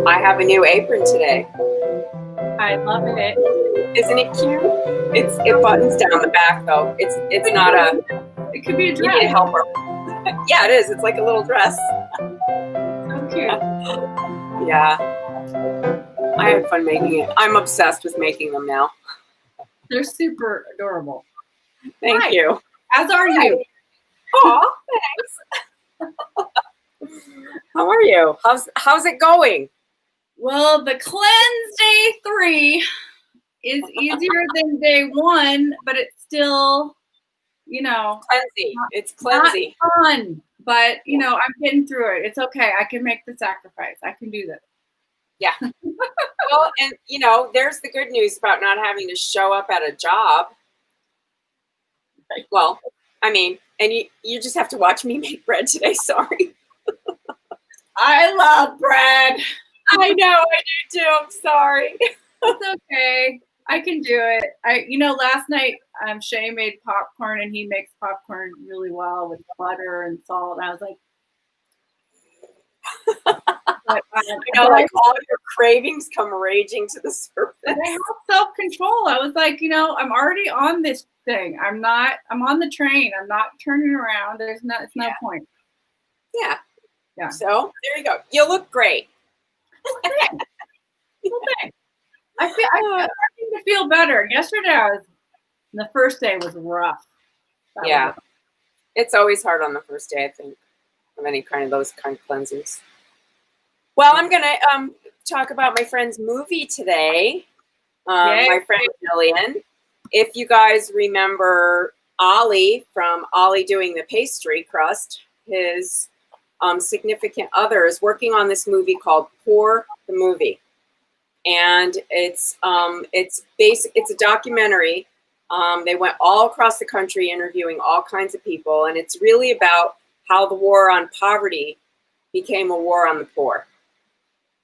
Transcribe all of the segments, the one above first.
I have a new apron today. I love it. Isn't it cute? It buttons down the back though. It's not a. It could be a You dress. need a helper. Yeah, it is. It's like a little dress. So cute. Yeah. I had fun making it. I'm obsessed with making them now. They're super adorable. Thank Hi. you. As are you. Aw, thanks. How are you? How's it going? Well, the cleanse day 3 is easier than day 1, but it's still, Cleansy. It's not cleansy. fun. But, I'm getting through it. It's okay. I can make the sacrifice. I can do this. Yeah. Well, and there's the good news about not having to show up at a job. Well, I mean, and you just have to watch me make bread today. Sorry. I love bread. I know, I do too. I'm sorry. It's okay. I can do it. Last night Shay made popcorn, and he makes popcorn really well with butter and salt. And I was like, all your cravings come raging to the surface. I have self-control. I was like, I'm already on this thing. I'm on the train. I'm not turning around. It's no point. Yeah. Yeah. So there you go. You look great. Okay. I'm starting to feel better. Yesterday the first day was rough. Yeah. It's always hard on the first day, I think, of any kind of those kind of cleansers. Well, I'm gonna talk about my friend's movie today. My friend Jillian. If you guys remember Ollie from Ollie Doing the Pastry Crust, his significant other is working on this movie called Pour the Movie, and it's a documentary. They went all across the country interviewing all kinds of people, and it's really about how the war on poverty became a war on the poor.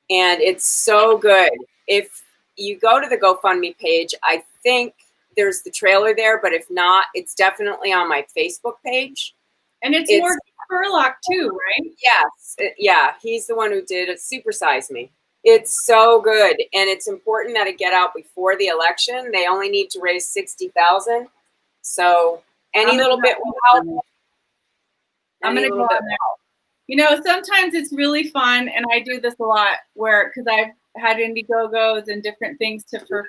And it's so good. If you go to the GoFundMe page, I think there's the trailer there, but if not, it's definitely on my Facebook page. And it's Morgan Spurlock too, right? Yes. Yeah. He's the one who did it. Super Size Me. It's so good. And it's important that it get out before the election. They only need to raise $60,000. So any little bit will help. I'm going to go on there. Sometimes it's really fun, and I do this a lot because I've had Indiegogos and different things for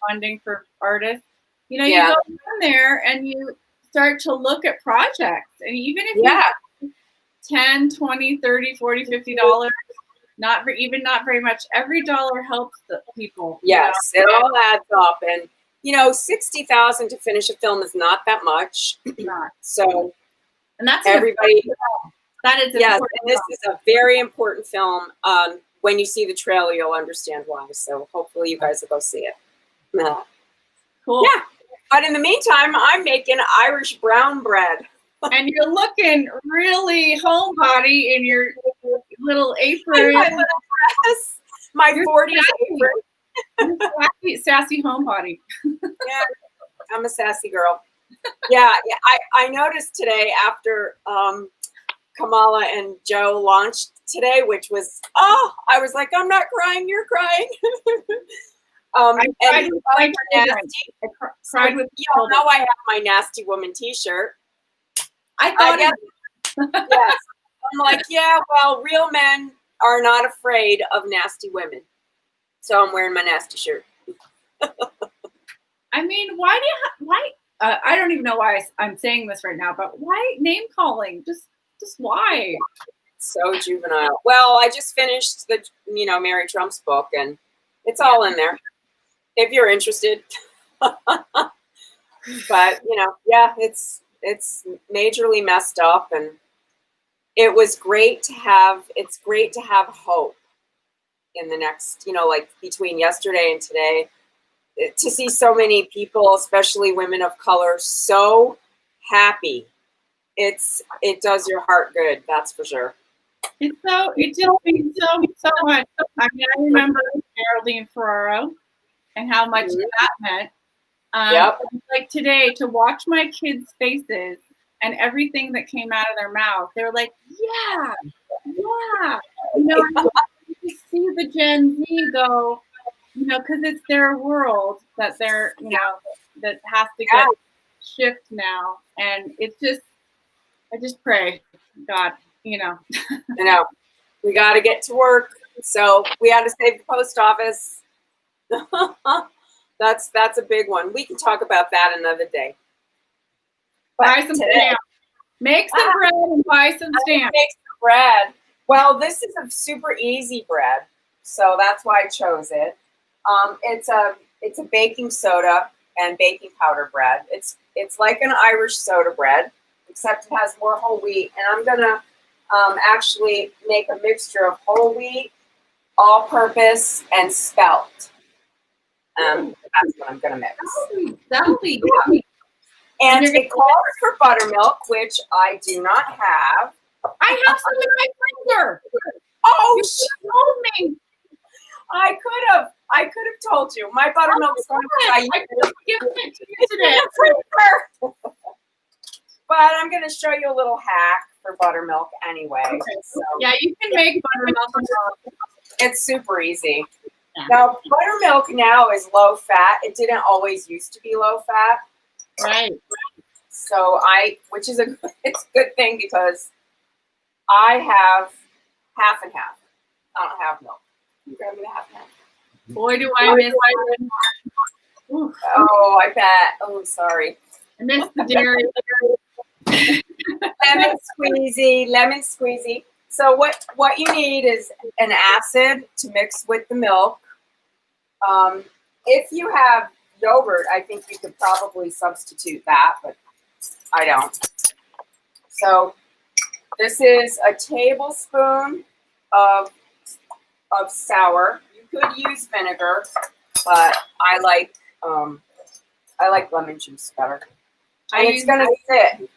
funding for artists. You go on there and you start to look at projects, and even if you have $10, $20, $30, $40, $50, not very much, every dollar helps the people. Yes, it all adds up, and $60,000 to finish a film is not that much. Not. So, and that's everybody. That is yes, and this is a very important film. When you see the trailer, you'll understand why. So hopefully you guys will go see it. Cool. Yeah. But in the meantime, I'm making Irish brown bread. And you're looking really homebody in your little apron. My little dress. My 40s apron. Sassy homebody. Yeah, I'm a sassy girl. Yeah, I noticed today after Kamala and Joe launched today, which was, I was like, I'm not crying, you're crying. I cried with y'all know I have my Nasty Woman t-shirt. I thought yes. I'm like, yeah, well, real men are not afraid of nasty women. So I'm wearing my nasty shirt. I mean, why I don't even know why I'm saying this right now, but why name calling? Just why? So juvenile. Well, I just finished the, Mary Trump's book, and it's all in there if you're interested. But, it's majorly messed up, and it's great to have hope in the next, like between yesterday and today, to see so many people, especially women of color, so happy. It does your heart good, that's for sure. It just means so much. I mean, I remember Geraldine Ferraro and how much that meant. Like today, to watch my kids' faces and everything that came out of their mouth, they were like, yeah. to see the Gen Z go, because it's their world that they're, that has to get shift now. And it's just, I just pray, God, I know. We got to get to work. So we had to save the post office. That's a big one. We can talk about that another day. Buy some stamps. Make some bread and buy some stamps. Make some bread. Well, this is a super easy bread, so that's why I chose it. It's a baking soda and baking powder bread. It's like an Irish soda bread, except it has more whole wheat. And I'm gonna actually make a mixture of whole wheat, all-purpose, and spelt. That's what I'm gonna mix. That'll be yummy. And it calls for buttermilk, which I do not have. I have some in my freezer. Oh, you told me. I could have told you. My buttermilk's going to I could have given it to you today. But I'm going to show you a little hack for buttermilk anyway. Okay. So. Yeah, you can make buttermilk. It's super easy. Yeah. Now, buttermilk now is low fat. It didn't always used to be low fat. Right. So which is it's a good thing because I have half and half. I don't have milk. You grab me the half and half. Boy, do I miss Oh, I bet. Oh, sorry. I miss the dairy. Lemon squeezy. So what you need is an acid to mix with the milk. If you have yogurt, I think you could probably substitute that, but I don't. So this is a tablespoon of sour. You could use vinegar, but I like lemon juice better. And it's gonna sit.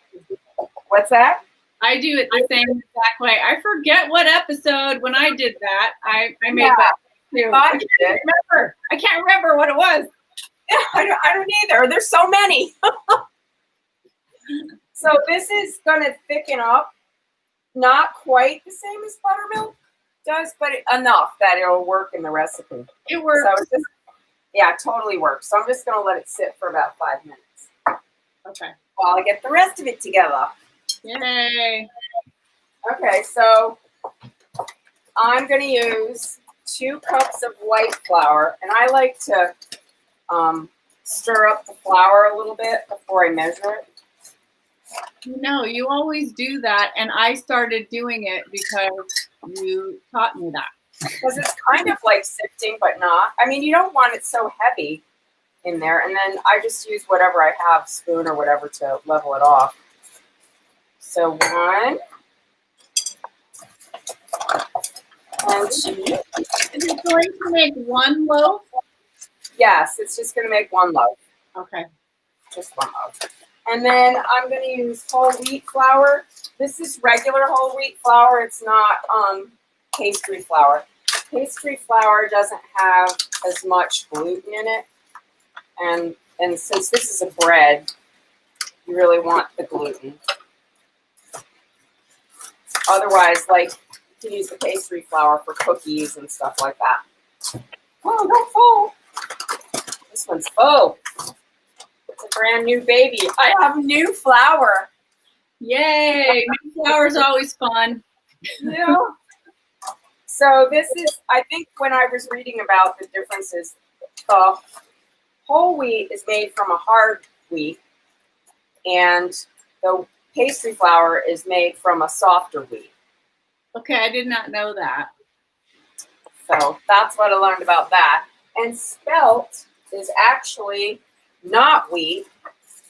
What's that? I do it the same exact way. I forget what episode when I did that. I made that too. I can't remember what it was. I don't either. There's so many. So this is gonna thicken up. Not quite the same as buttermilk does, but enough that it'll work in the recipe. It works. So it totally works. So I'm just gonna let it sit for about 5 minutes. Okay. While I get the rest of it together. Yay. Okay, so I'm gonna use 2 cups of white flour, and I like to stir up the flour a little bit before I measure it. You always do that, and I started doing it because you taught me that. Because it's kind of like sifting, but not. I mean, you don't want it so heavy in there, and then I just use whatever I have, spoon or whatever, to level it off. So 1 and 2. Is it going to make 1 loaf? Yes, it's just going to make 1 loaf. Okay. Just 1 loaf. And then I'm going to use whole wheat flour. This is regular whole wheat flour. It's not pastry flour. Pastry flour doesn't have as much gluten in it. And since this is a bread, you really want the gluten. Otherwise, like, you can use the pastry flour for cookies and stuff like that. Oh, that's full. This one's full. It's a brand new baby. I have new flour. Yay! New flour is always fun. Yeah. So this is, I think when I was reading about the differences, the whole wheat is made from a hard wheat, and the pastry flour is made from a softer wheat. Okay, I did not know that. So that's what I learned about that. And spelt is actually not wheat.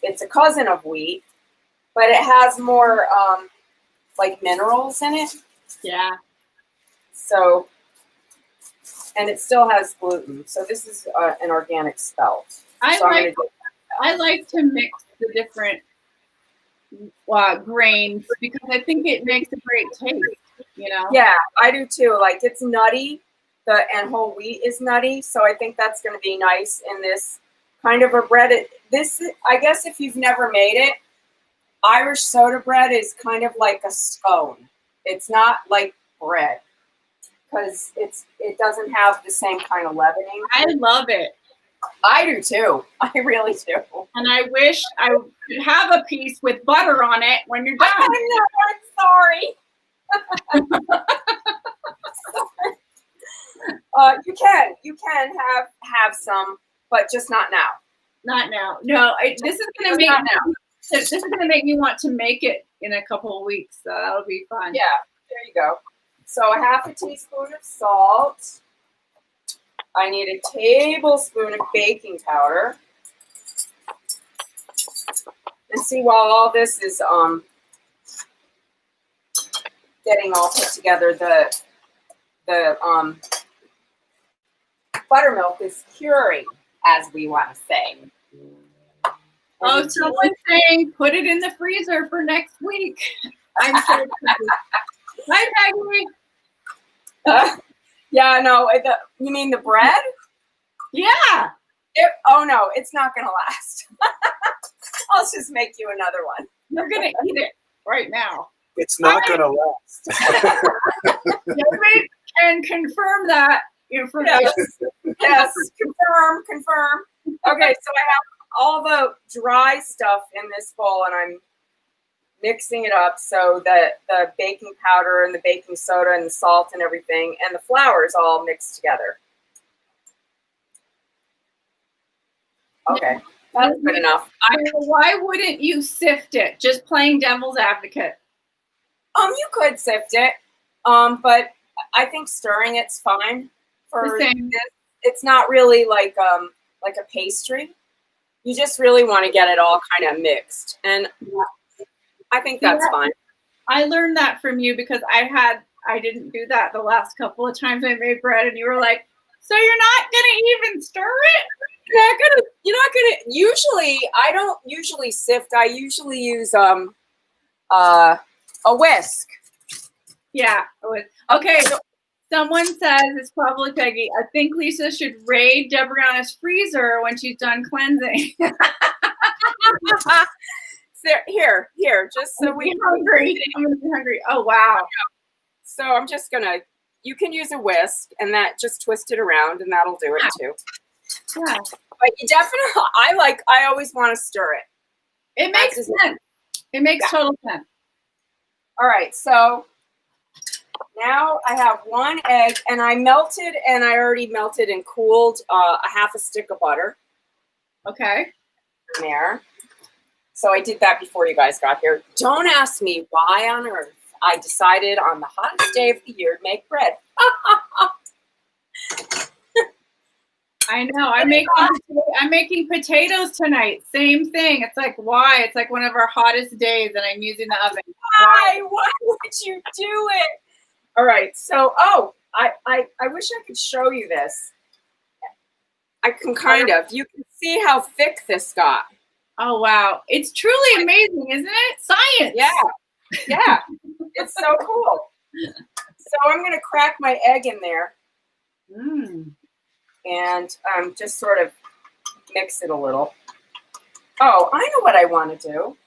It's a cousin of wheat, but it has more like minerals in it. Yeah. So, and it still has gluten. So this is an organic spelt. I like to mix the different grains because I think it makes a great taste. Yeah, I do too. Like, it's nutty. And whole wheat is nutty, so I think that's going to be nice in this kind of a bread. I guess if you've never made it, Irish soda bread is kind of like a scone. It's not like bread because it doesn't have the same kind of leavening. I love it. I do too. I really do. And I wish I could have a piece with butter on it when you're done. I'm sorry. You can have some, but just not now. Not now. No, this is gonna make me want to make it in a couple of weeks. So that'll be fun. Yeah, there you go. So a half a teaspoon of salt. I need a tablespoon of baking powder. And see, while all this is getting all put together, the buttermilk is curing, as we want to say. Oh, someone's saying put it in the freezer for next week. I'm so excited. Hi, Maggie. Yeah, no. You mean the bread? Yeah. Oh no, it's not gonna last. I'll just make you another one. You're gonna eat it right now. It's not gonna last. Nobody can confirm that information. Yes. Confirm. Okay, so I have all the dry stuff in this bowl, and I'm mixing it up so that the baking powder and the baking soda and the salt and everything and the flour is all mixed together. Okay, that's good enough. Why wouldn't you sift it? Just playing devil's advocate. You could sift it, but I think stirring it's fine for this. It's not really like a pastry. You just really want to get it all kind of mixed, and I think that's fine. I learned that from you because I didn't do that the last couple of times I made bread, and you were like, "So you're not gonna even stir it?" You're not gonna. Usually, I don't usually sift. I usually use a whisk. Yeah, a whisk. Okay. Someone says it's probably Peggy. I think Lisa should raid Debrianna's freezer when she's done cleansing. Here, just so I'm hungry. I'm gonna be hungry. Oh wow. So I'm just gonna. You can use a whisk, and that just twist it around, and that'll do it too. Yeah. But you definitely. I always want to stir it. It makes sense. It makes total sense. All right, so now I have one egg, and I already melted and cooled a half a stick of butter. Okay. There. So I did that before you guys got here. Don't ask me why on earth I decided on the hottest day of the year to make bread. I know. I'm making potatoes tonight. Same thing. It's like, why? It's like one of our hottest days, and I'm using the oven. Why? Why would you do it? All right. So, I wish I could show you this. I can kind of. You can see how thick this got. Oh, wow. It's truly amazing, isn't it? Science. Yeah. It's so cool. So I'm going to crack my egg in there. And just sort of mix it a little. Oh, I know what I want to do.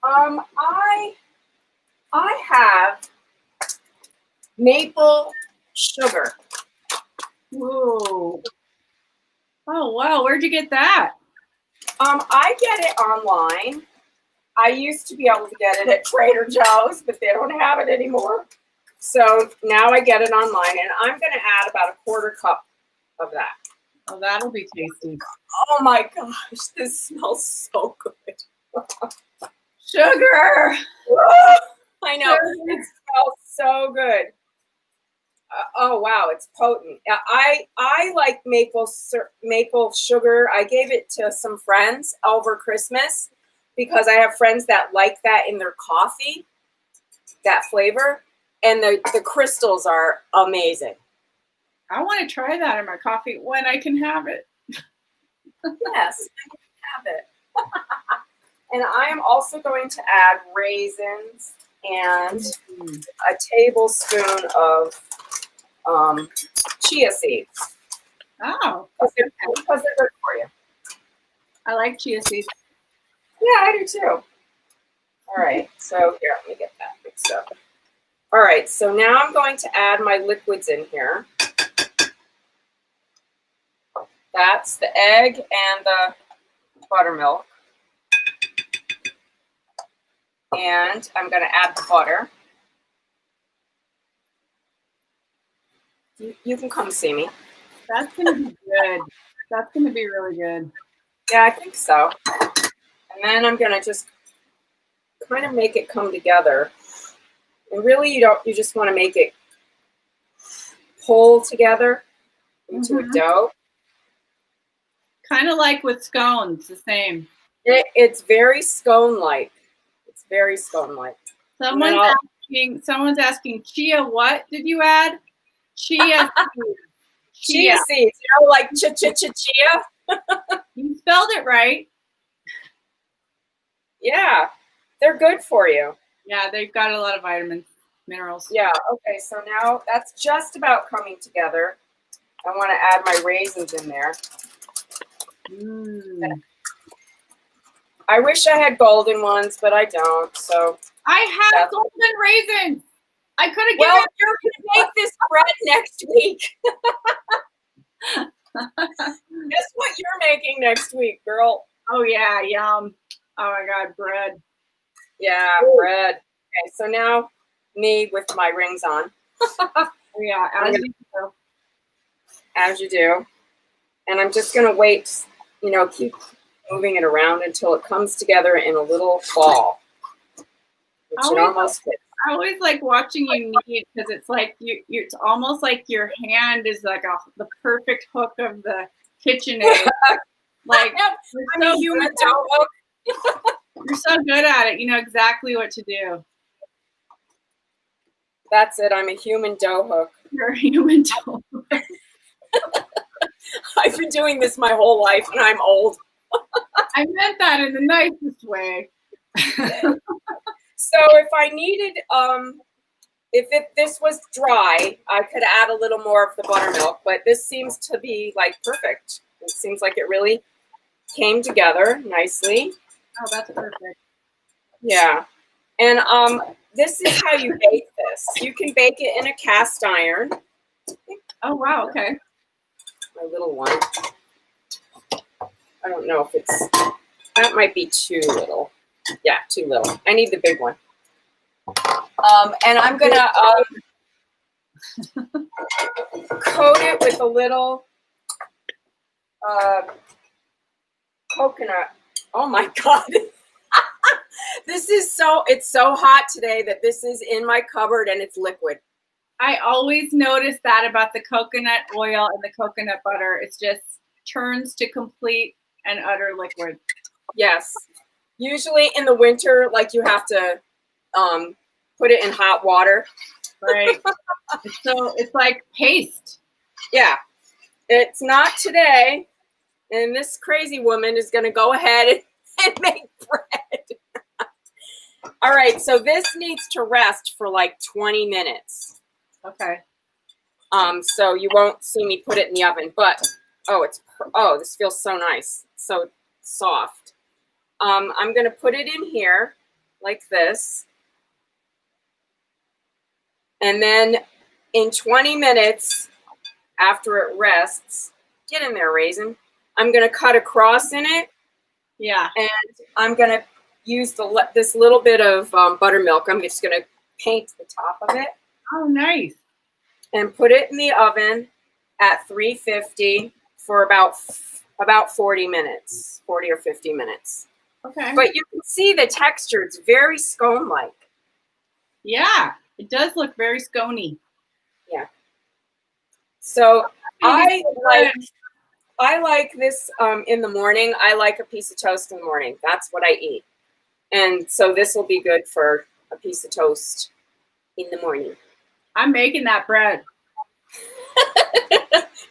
I have maple sugar. Whoa. Oh, wow. Where'd you get that? I get it online. I used to be able to get it at Trader Joe's, but they don't have it anymore. So now I get it online, and I'm going to add about a quarter cup of that. Oh, that'll be tasty. Oh my gosh, this smells so good. Sugar. I know. It smells so good. Oh wow, it's potent. I like maple sugar. I gave it to some friends over Christmas because I have friends that like that in their coffee, that flavor, and the crystals are amazing. I want to try that in my coffee when I can have it. Yes, I can have it. And I am also going to add raisins and a tablespoon of chia seeds. Oh. Because they're good for you. I like chia seeds. Yeah, I do too. All right, so here, let me get that mixed up. All right, so now I'm going to add my liquids in here. That's the egg and the buttermilk. And I'm going to add the butter. You can come see me. That's going to be good. That's going to be really good. Yeah, I think so. And then I'm going to just kind of make it come together. And really, you just want to make it pull together into a dough. Kind of like with scones, the same. It's very scone-like. It's very scone-like. Someone's asking, chia, what did you add? Chia seeds. Chia seeds, you know, like chia. You spelled it right. Yeah, they're good for you. Yeah, they've got a lot of vitamins, minerals. Yeah, okay, so now that's just about coming together. I want to add my raisins in there. I wish I had golden ones, but I don't, so. I have golden raisins. I could have given. Well, you're going to make this bread next week. Guess what you're making next week, girl? Oh, yeah, yum. Oh, my God, bread. Yeah, bread. Okay, so now me with my rings on. Yeah, as you do. And I'm just going to wait, you know, keep moving it around until it comes together in a little ball. Which it almost fits. I always like watching you knead because it's like it's almost like your hand is like the perfect hook of the KitchenAid. Like I'm a human dough hook. You're so good at it. You know exactly what to do. That's it. I'm a human dough hook. You're a human dough hook. I've been doing this my whole life, and I'm old. I meant that in the nicest way. So if I needed, this was dry, I could add a little more of the buttermilk, but this seems to be like perfect. It seems like it really came together nicely. Oh, that's perfect. Yeah. And this is how you bake this. You can bake it in a cast iron. Oh, wow. Okay. My little one. I don't know if it's, that might be too little. Yeah, too little. I need the big one. And I'm going to coat it with a little coconut. Oh my God. This is it's so hot today that this is in my cupboard and it's liquid. I always notice that about the coconut oil and the coconut butter. It's just turns to complete and utter liquid. Yes. Usually in the winter, like you have to put it in hot water. Right. It's like paste. Yeah. It's not today. And this crazy woman is going to go ahead and make bread. All right. So this needs to rest for like 20 minutes. Okay. So you won't see me put it in the oven, but this feels so nice. So soft. I'm going to put it in here like this. And then in 20 minutes after it rests, get in there, Raisin. I'm going to cut across in it. Yeah. And I'm going to use this little bit of buttermilk. I'm just going to paint the top of it. Oh, nice. And put it in the oven at 350 for about 40 minutes, 40 or 50 minutes. Okay. But you can see the texture. It's very scone-like. Yeah, it does look very scony. Yeah. So I like this in the morning. I like a piece of toast in the morning. That's what I eat. And so this will be good for a piece of toast in the morning. I'm making that bread.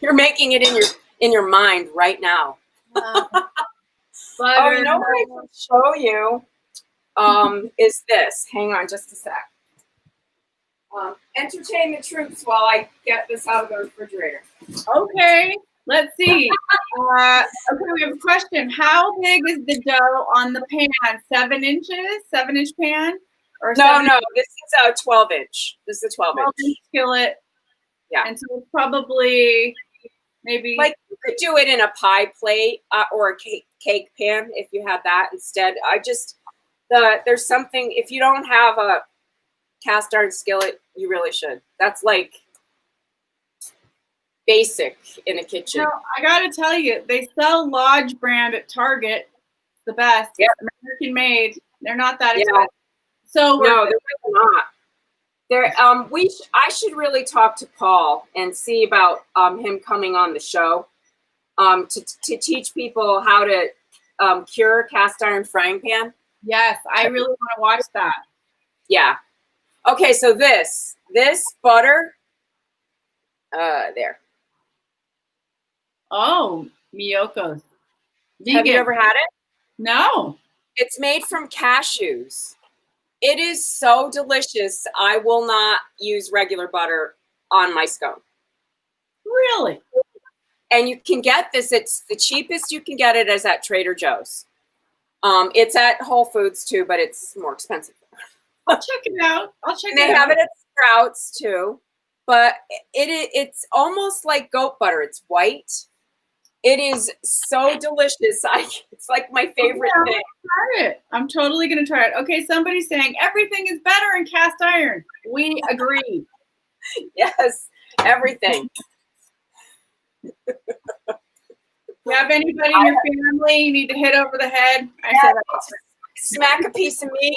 You're making it in your mind right now. Oh, you know what I can show you is this. Hang on just a sec. Entertain the troops while I get this out of the refrigerator. Okay, let's see. Okay, we have a question. How big is the dough on the pan? 7 inches? 7-inch pan? Or No, this is a 12-inch. This is a 12-inch skillet. Yeah. And so it's probably maybe like you could do it in a pie plate or a cake pan if you have that instead. There's something, if you don't have a cast iron skillet, you really should. That's like basic in a kitchen. No, I gotta tell you, they sell Lodge brand at Target. It's the best. Yep. American made. They're not that Yeah. expensive. So No, they're really not. I should really talk to Paul and see about him coming on the show to teach people how to cure cast iron frying pan. yes, I really want to watch that. Yeah. Okay, so this butter, there. Oh, Miyoko's. Have you ever had it? No. It's made from cashews. It is so delicious. I will not use regular butter on my scone. Really? And you can get this. It's the cheapest you can get it is at Trader Joe's. It's at Whole Foods too, but it's more expensive. I'll check it out. And they have it at Sprouts too. But it's almost like goat butter. It's white. It is so delicious. It's like my favorite thing. Try it. I'm totally gonna try it. Okay, somebody's saying everything is better in cast iron. We agree. Yes, everything. You have anybody in your family you need to hit over the head? I said that. Smack a piece of meat.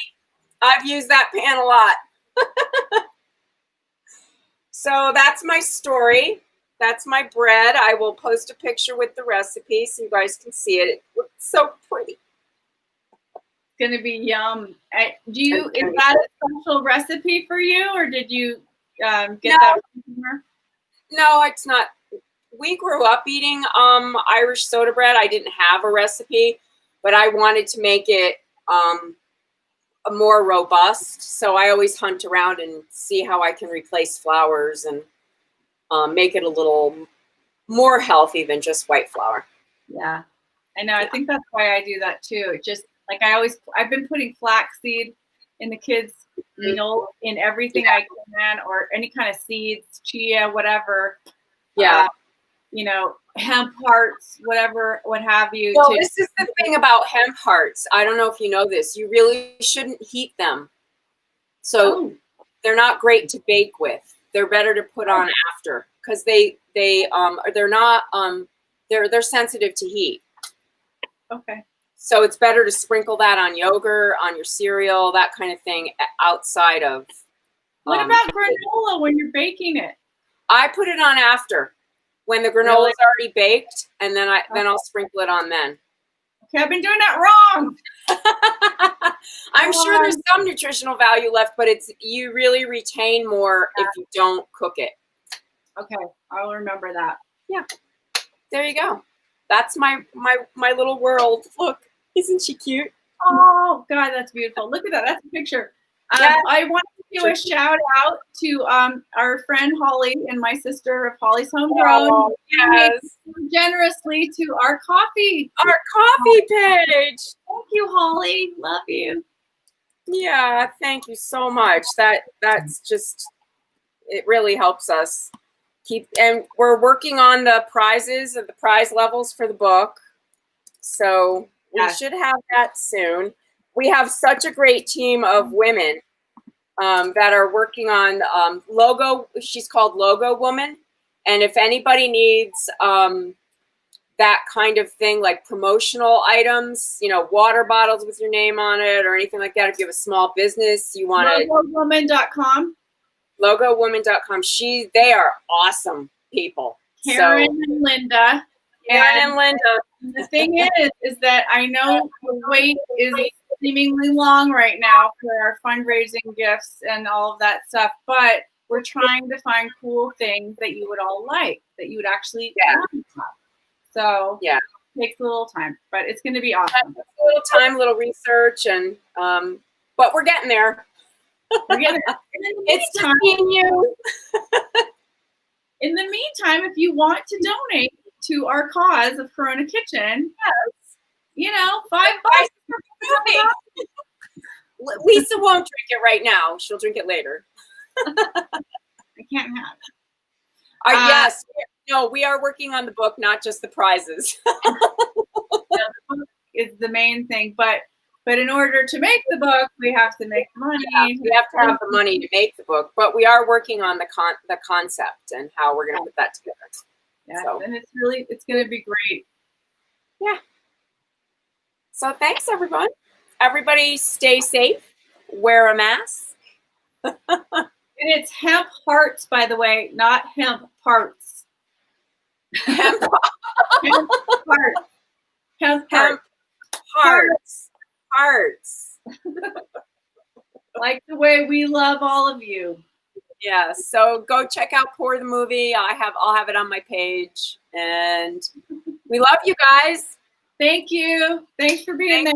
I've used that pan a lot. So that's my story. That's my bread. I will post a picture with the recipe so you guys can see it. It looks so pretty. It's gonna be yum. Is that a special recipe for you, or did you get that from somewhere? No, it's not. We grew up eating Irish soda bread. I didn't have a recipe, but I wanted to make it more robust. So I always hunt around and see how I can replace flours and make it a little more healthy than just white flour. Yeah, I know. I think that's why I do that too. It just like I've been putting flaxseed in the kids' meal in everything I can, or any kind of seeds, chia, whatever. Yeah. Hemp hearts, whatever, what have you. Well, this is the thing about hemp hearts. I don't know if you know this. You really shouldn't heat them. So they're not great to bake with. They're better to put on after because they're not they're sensitive to heat. Okay. So it's better to sprinkle that on yogurt, on your cereal, that kind of thing outside of. What about granola when you're baking it? I put it on after when the granola is already baked, and then I'll sprinkle it on then. Okay, I've been doing that wrong. I'm sure there's some nutritional value left, but you really retain more if you don't cook it. Okay, I'll remember that. Yeah, there you go. That's my little world. Look, isn't she cute? Oh God, that's beautiful. Look at that. That's a picture. I want to do a shout out to our friend Holly and my sister of Holly's Homegrown. Oh, yes. Generously to our coffee page. Thank you, Holly. Love you. Yeah, thank you so much. That's just, it really helps us keep, and we're working on the prizes of the prize levels for the book. So we should have that soon. We have such a great team of women that are working on logo. She's called Logo Woman. And if anybody needs that kind of thing, like promotional items, water bottles with your name on it or anything like that, if you have a small business, you want to. Logowoman.com. Logowoman.com. They are awesome people. Karen and Linda. Karen and Linda. The thing is that I know the wait is seemingly long right now for our fundraising gifts and all of that stuff, but we're trying to find cool things that you would all like, that you would actually have. So it takes a little time, but it's going to be awesome. A little time, little research, and but we're getting there. We're getting there. It's taking you. In the meantime, if you want to donate to our cause of Corona Kitchen, $5 for movie. Lisa won't drink it right now. She'll drink it later. I can't have it. Yes. No, we are working on the book, not just the prizes. The book is the main thing, but in order to make the book, we have to make money. Yeah, we have to have the money to make the book, but we are working on the concept and how we're going to put that together. Yeah, So. and it's going to be great. Yeah. So thanks, everyone. Everybody stay safe. Wear a mask. And it's hemp hearts, by the way, not hemp parts. Hemp Hemp hearts. Hemp hearts. Hearts. Like the way we love all of you. Yeah. So go check out Pour the Movie. I'll have it on my page. And we love you guys. Thank you. Thanks for being there.